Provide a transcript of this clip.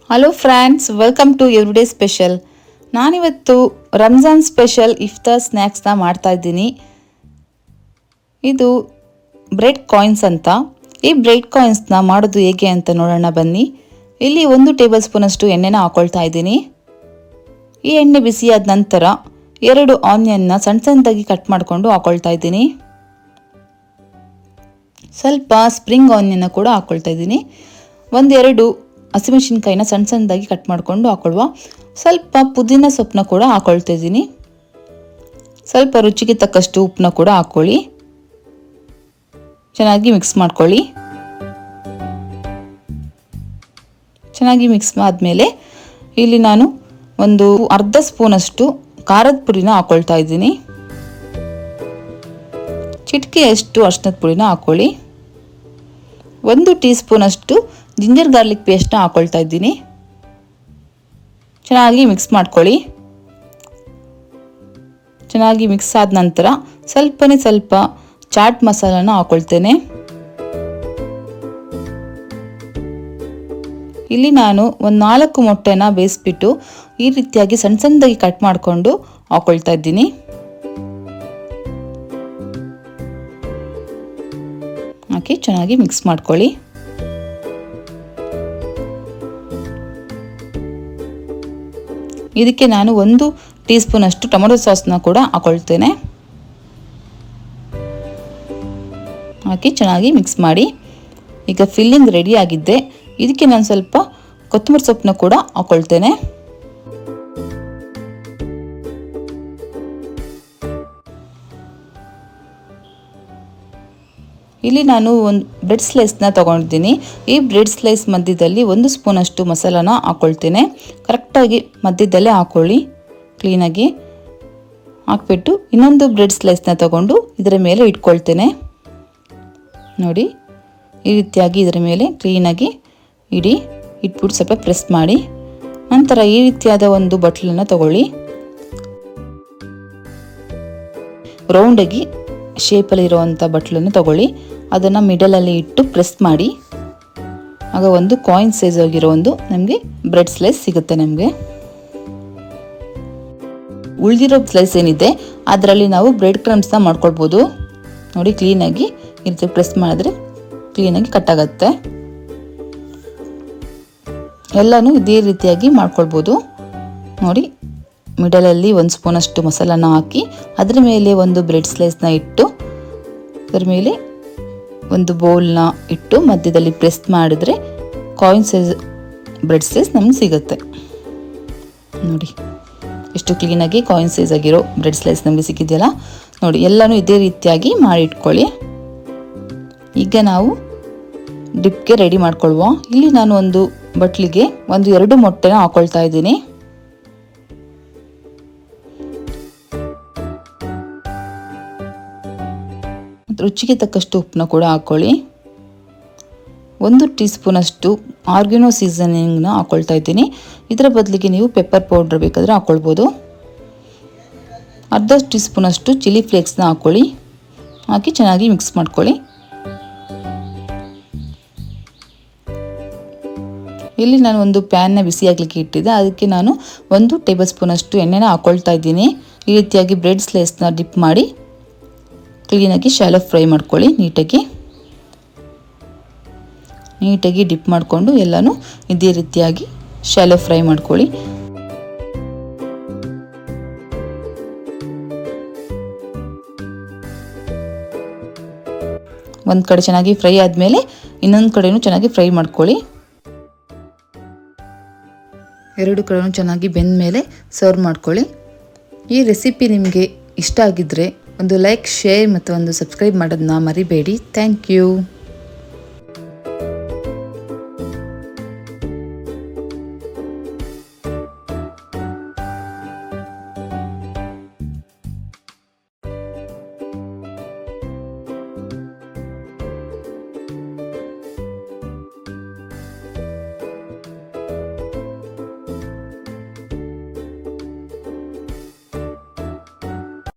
Hello friends, welcome to everyday special. ನಾನಿವತ್ತು Ramzan special ಇಫ್ತಾರ್ ಸ್ನ್ಯಾಕ್ಸ್ನ ಮಾಡ್ತಾಯಿದ್ದೀನಿ. ಇದು ಬ್ರೆಡ್ ಕಾಯಿನ್ಸ್ ಅಂತ. ಈ ಬ್ರೆಡ್ ಕಾಯಿನ್ಸ್ನ ಮಾಡೋದು ಹೇಗೆ ಅಂತ ನೋಡೋಣ ಬನ್ನಿ. ಇಲ್ಲಿ 1 ಟೇಬಲ್ ಸ್ಪೂನಷ್ಟು ಎಣ್ಣೆನ ಹಾಕ್ಕೊಳ್ತಾ ಇದ್ದೀನಿ. ಈ ಎಣ್ಣೆ ಬಿಸಿಯಾದ ನಂತರ 2 ಆನಿಯನ್ನ ಸಣ್ಣ ಸಣ್ಣದಾಗಿ ಕಟ್ ಮಾಡಿಕೊಂಡು ಹಾಕ್ಕೊಳ್ತಾ ಇದ್ದೀನಿ. ಸ್ವಲ್ಪ ಸ್ಪ್ರಿಂಗ್ ಆನಿಯನ್ನ ಕೂಡ ಹಾಕ್ಕೊಳ್ತಾ ಇದ್ದೀನಿ. 1-2 ಹಸಿಮೆಣಸಿನ್ಕಾಯಿನ ಸಣ್ಣ ಸಣ್ಣದಾಗಿ ಕಟ್ ಮಾಡಿಕೊಂಡು ಹಾಕೊಳ್ಳುವ. ಸ್ವಲ್ಪ ಪುದೀನ ಸೊಪ್ಪನ್ನ ಕೂಡ ಹಾಕ್ಕೊಳ್ತಾ ಇದ್ದೀನಿ. ಸ್ವಲ್ಪ ರುಚಿಗೆ ತಕ್ಕಷ್ಟು ಉಪ್ಪನ್ನ ಕೂಡ ಹಾಕ್ಕೊಳ್ಳಿ. ಚೆನ್ನಾಗಿ ಮಿಕ್ಸ್ ಮಾಡ್ಕೊಳ್ಳಿ. ಚೆನ್ನಾಗಿ ಮಿಕ್ಸ್ ಆದಮೇಲೆ ಇಲ್ಲಿ ನಾನು ಒಂದು ಅರ್ಧ ಸ್ಪೂನಷ್ಟು ಖಾರದ ಪುಡಿನ ಹಾಕ್ಕೊಳ್ತಾ ಇದ್ದೀನಿ. ಚಿಟಿಕೆಯಷ್ಟು ಅರಿಶಿನದ ಪುಡಿನ ಹಾಕ್ಕೊಳ್ಳಿ. 1 ಟೀ ಸ್ಪೂನಷ್ಟು ಜಿಂಜರ್ ಗಾರ್ಲಿಕ್ ಪೇಸ್ಟ್ನ ಹಾಕ್ಕೊಳ್ತಾ ಇದ್ದೀನಿ. ಚೆನ್ನಾಗಿ ಮಿಕ್ಸ್ ಮಾಡ್ಕೊಳ್ಳಿ. ಚೆನ್ನಾಗಿ ಮಿಕ್ಸ್ ಆದ ನಂತರ ಸ್ವಲ್ಪ ಚಾಟ್ ಮಸಾಲಾನ ಹಾಕ್ಕೊಳ್ತೇನೆ. ಇಲ್ಲಿ ನಾನು 4 ಮೊಟ್ಟೆನ ಬೇಯಿಸ್ಬಿಟ್ಟು ಈ ರೀತಿಯಾಗಿ ಸಣ್ಣ ಸಣ್ಣದಾಗಿ ಕಟ್ ಮಾಡಿಕೊಂಡು ಹಾಕ್ಕೊಳ್ತಾ ಇದ್ದೀನಿ. ಹಾಕಿ ಚೆನ್ನಾಗಿ ಮಿಕ್ಸ್ ಮಾಡ್ಕೊಳ್ಳಿ. ಇದಕ್ಕೆ ನಾನು 1 ಟೀ ಸ್ಪೂನಷ್ಟು ಟೊಮೆಟೊ ಸಾಸ್ನ ಕೂಡ ಹಾಕ್ಕೊಳ್ತೇನೆ. ಹಾಕಿ ಚೆನ್ನಾಗಿ ಮಿಕ್ಸ್ ಮಾಡಿ. ಈಗ ಫಿಲ್ಲಿಂಗ್ ರೆಡಿ ಆಗಿದ್ದೆ. ಇದಕ್ಕೆ ನಾನು ಸ್ವಲ್ಪ ಕೊತ್ತಂಬರಿ ಸೊಪ್ಪನ್ನ ಕೂಡ ಹಾಕ್ಕೊಳ್ತೇನೆ. ಇಲ್ಲಿ ನಾನು ಒಂದು ಬ್ರೆಡ್ ಸ್ಲೈಸ್ನ ತೊಗೊಂಡಿದ್ದೀನಿ. ಈ ಬ್ರೆಡ್ ಸ್ಲೈಸ್ ಮಧ್ಯದಲ್ಲಿ 1 ಸ್ಪೂನಷ್ಟು ಮಸಾಲಾನ ಹಾಕ್ಕೊಳ್ತೇನೆ. ಕರೆಕ್ಟಾಗಿ ಮಧ್ಯದಲ್ಲೇ ಹಾಕ್ಕೊಳ್ಳಿ. ಕ್ಲೀನಾಗಿ ಹಾಕ್ಬಿಟ್ಟು ಇನ್ನೊಂದು ಬ್ರೆಡ್ ಸ್ಲೈಸ್ನ ತಗೊಂಡು ಇದರ ಮೇಲೆ ಇಟ್ಕೊಳ್ತೇನೆ. ನೋಡಿ, ಈ ರೀತಿಯಾಗಿ ಇದರ ಮೇಲೆ ಕ್ಲೀನಾಗಿ ಇಟ್ಬಿಟ್ಟು ಸ್ವಲ್ಪ ಪ್ರೆಸ್ ಮಾಡಿ. ನಂತರ ಈ ರೀತಿಯಾದ ಒಂದು ಬಟ್ಲನ್ನು ತಗೊಳ್ಳಿ. ರೌಂಡಾಗಿ ಶೇಪಲ್ಲಿ ಇರುವಂಥ ಬಟ್ಲನ್ನು ತಗೊಳ್ಳಿ. ಅದನ್ನು ಮಿಡಲಲ್ಲಿ ಇಟ್ಟು ಪ್ರೆಸ್ ಮಾಡಿ. ಆಗ ಒಂದು ಕಾಯಿನ್ ಸೈಜ್ ಆಗಿರೋ ಒಂದು ನಮಗೆ ಬ್ರೆಡ್ ಸ್ಲೈಸ್ ಸಿಗುತ್ತೆ. ನಮಗೆ ಉಳಿದಿರೋ ಸ್ಲೈಸ್ ಏನಿದೆ ಅದರಲ್ಲಿ ನಾವು ಬ್ರೆಡ್ ಕ್ರಮ್ಸ್ನ ಮಾಡ್ಕೊಳ್ಬೋದು. ನೋಡಿ, ಕ್ಲೀನಾಗಿ ಈ ರೀತಿ ಪ್ರೆಸ್ ಮಾಡಿದ್ರೆ ಕ್ಲೀನಾಗಿ ಕಟ್ ಆಗುತ್ತೆ. ಎಲ್ಲನೂ ಇದೇ ರೀತಿಯಾಗಿ ಮಾಡ್ಕೊಳ್ಬೋದು. ನೋಡಿ, ಮಿಡಲಲ್ಲಿ 1 ಸ್ಪೂನಷ್ಟು ಮಸಾಲಾನ ಹಾಕಿ ಅದರ ಮೇಲೆ ಒಂದು ಬ್ರೆಡ್ ಸ್ಲೈಸ್ನ ಇಟ್ಟು ಅದರ ಮೇಲೆ ಒಂದು ಬೌಲ್ನ ಇಟ್ಟು ಮಧ್ಯದಲ್ಲಿ ಪ್ರೆಸ್ ಮಾಡಿದ್ರೆ ಕಾಯಿನ್ ಸೈಜ್ ಬ್ರೆಡ್ ಸ್ಲೈಸ್ ನಮ್ಗೆ ಸಿಗುತ್ತೆ. ನೋಡಿ, ಎಷ್ಟು ಕ್ಲೀನಾಗಿ ಕಾಯಿನ್ ಸೈಜ್ ಆಗಿರೋ ಬ್ರೆಡ್ ಸ್ಲೈಸ್ ನಮಗೆ ಸಿಕ್ಕಿದೆಯಲ್ಲ. ನೋಡಿ, ಎಲ್ಲನೂ ಇದೇ ರೀತಿಯಾಗಿ ಮಾಡಿ ಇಟ್ಕೊಳ್ಳಿ. ಈಗ ನಾವು ಡಿಪ್ಗೆ ರೆಡಿ ಮಾಡ್ಕೊಳ್ಳುವ. ಇಲ್ಲಿ ನಾನು ಒಂದು ಬಟ್ಲಿಗೆ 1-2 ಮೊಟ್ಟೆನ ಹಾಕ್ಕೊಳ್ತಾ ಇದ್ದೀನಿ. ರುಚಿಗೆ ತಕ್ಕಷ್ಟು ಉಪ್ಪನ್ನ ಕೂಡ ಹಾಕ್ಕೊಳ್ಳಿ. 1 ಟೀ ಸ್ಪೂನಷ್ಟು ಆರ್ಗ್ಯಾನೋ ಸೀಸನಿಂಗ್ನ ಹಾಕ್ಕೊಳ್ತಾ ಇದ್ದೀನಿ. ಇದರ ಬದಲಿಗೆ ನೀವು ಪೆಪ್ಪರ್ ಪೌಡ್ರ್ ಬೇಕಾದರೆ ಹಾಕ್ಕೊಳ್ಬೋದು. ಅರ್ಧ ಟೀ ಸ್ಪೂನಷ್ಟು ಚಿಲ್ಲಿ ಫ್ಲೇಕ್ಸ್ನ ಹಾಕ್ಕೊಳ್ಳಿ. ಹಾಕಿ ಚೆನ್ನಾಗಿ ಮಿಕ್ಸ್ ಮಾಡ್ಕೊಳ್ಳಿ. ಇಲ್ಲಿ ನಾನು ಒಂದು ಪ್ಯಾನ್ನ ಬಿಸಿ ಆಗಲಿಕ್ಕೆ ಇಟ್ಟಿದ್ದೆ. ಅದಕ್ಕೆ ನಾನು 1 ಟೇಬಲ್ ಸ್ಪೂನಷ್ಟು ಎಣ್ಣೆನ ಹಾಕ್ಕೊಳ್ತಾ ಇದ್ದೀನಿ. ಈ ರೀತಿಯಾಗಿ ಬ್ರೆಡ್ ಸ್ಲೈಸ್ನ ಡಿಪ್ ಮಾಡಿ ಕ್ಲೀನಾಗಿ ಶಾಲೋ ಫ್ರೈ ಮಾಡ್ಕೊಳ್ಳಿ. ನೀಟಾಗಿ ಡಿಪ್ ಮಾಡಿಕೊಂಡು ಎಲ್ಲನೂ ಇದೇ ರೀತಿಯಾಗಿ ಶಾಲೋ ಫ್ರೈ ಮಾಡ್ಕೊಳ್ಳಿ. ಒಂದು ಕಡೆ ಚೆನ್ನಾಗಿ ಫ್ರೈ ಆದಮೇಲೆ ಇನ್ನೊಂದು ಕಡೆನೂ ಚೆನ್ನಾಗಿ ಫ್ರೈ ಮಾಡ್ಕೊಳ್ಳಿ. 2 ಕಡೆನೂ ಚೆನ್ನಾಗಿ ಬೆಂದ ಮೇಲೆ ಸರ್ವ್ ಮಾಡ್ಕೊಳ್ಳಿ. ಈ ರೆಸಿಪಿ ನಿಮಗೆ ಇಷ್ಟ ಆಗಿದ್ದರೆ ಒಂದು ಲೈಕ್, ಶೇರ್ ಮತ್ತು ಒಂದು ಸಬ್ಸ್ಕ್ರೈಬ್ ಮಾಡೋದನ್ನ ಮರಿಬೇಡಿ. Thank you.